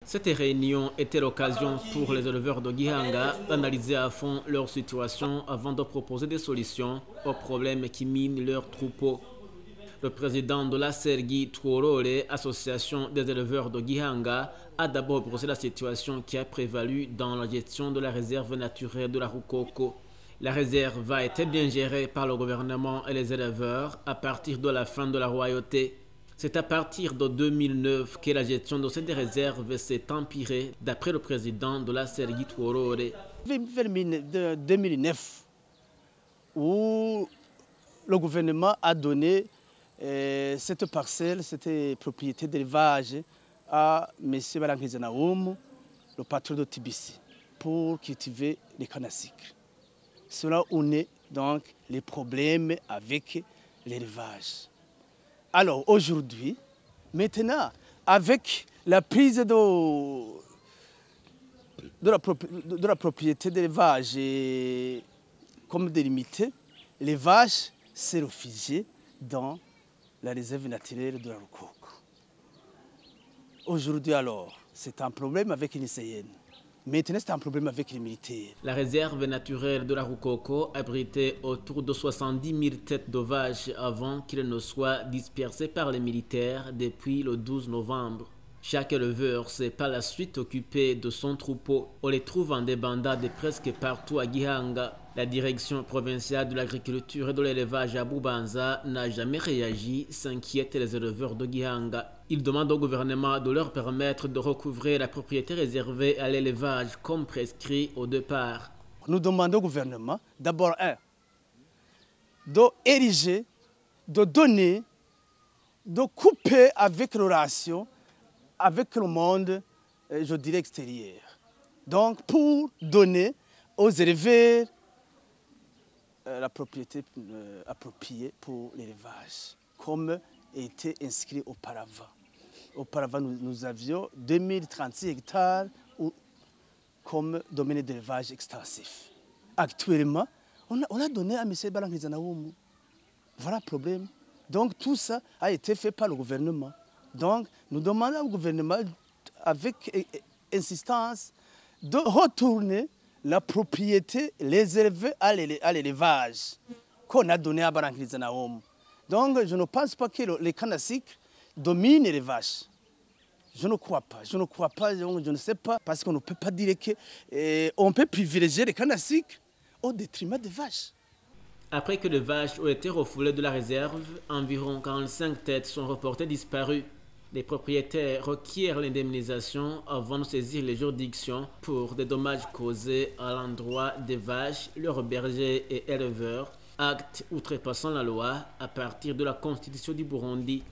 Cette réunion était l'occasion pour les éleveurs de Gihanga d'analyser à fond leur situation avant de proposer des solutions aux problèmes qui minent leurs troupeaux. Le président de la Sergi Tuorole, association des éleveurs de Gihanga, a d'abord brosé la situation qui a prévalu dans la gestion de la réserve naturelle de la Rukoko. La réserve a été bien gérée par le gouvernement et les éleveurs à partir de la fin de la royauté. C'est à partir de 2009 que la gestion de cette réserve s'est empirée, d'après le président de la Sergi Tuorole. Vers 2009, où le gouvernement a donné cette parcelle, cette propriété d'élevage à M. Balankizanaoum, le patron de Tibissi, pour cultiver les cannes à sucre. Cela on est donc les problèmes avec l'élevage. Alors aujourd'hui, maintenant, avec la prise de la propriété d'élevage comme délimitée, les vaches s'est réfugiées dans la réserve naturelle de la Rukoko. Aujourd'hui alors, c'est un problème avec les lycéennes. Maintenant, c'est un problème avec les militaires. La réserve naturelle de la Rukoko abritait autour de 70 000 têtes de vaches avant qu'elles ne soient dispersées par les militaires depuis le 12 novembre. Chaque éleveur s'est par la suite occupé de son troupeau. On les trouve en débandade presque partout à Gihanga. La direction provinciale de l'agriculture et de l'élevage à Bubanza n'a jamais réagi, s'inquiètent les éleveurs de Gihanga. Ils demandent au gouvernement de leur permettre de recouvrer la propriété réservée à l'élevage comme prescrit au départ. Nous demandons au gouvernement d'abord d'ériger, de donner, de couper avec les relations avec le monde, je dirais, extérieur. Donc, pour donner aux éleveurs la propriété appropriée pour l'élevage, comme était inscrit auparavant. Auparavant, nous avions 2036 hectares comme domaine d'élevage extensif. Actuellement, on a donné à M. Balankizanaoum. Voilà le problème. Donc, tout ça a été fait par le gouvernement. Donc, nous demandons au gouvernement, avec insistance, de retourner la propriété, les élevés à l'élevage qu'on a donné à Balankizanaoum. Donc, je ne pense pas que les cannes à sucre dominent les vaches. Je ne crois pas, je ne sais pas, parce qu'on ne peut pas dire qu'on peut privilégier les cannes à sucre au détriment des vaches. Après que les vaches ont été refoulées de la réserve, environ 45 têtes sont reportées disparues. Les propriétaires requièrent l'indemnisation avant de saisir les juridictions pour des dommages causés à l'endroit des vaches, leurs bergers et éleveurs, actes outrepassant la loi à partir de la Constitution du Burundi.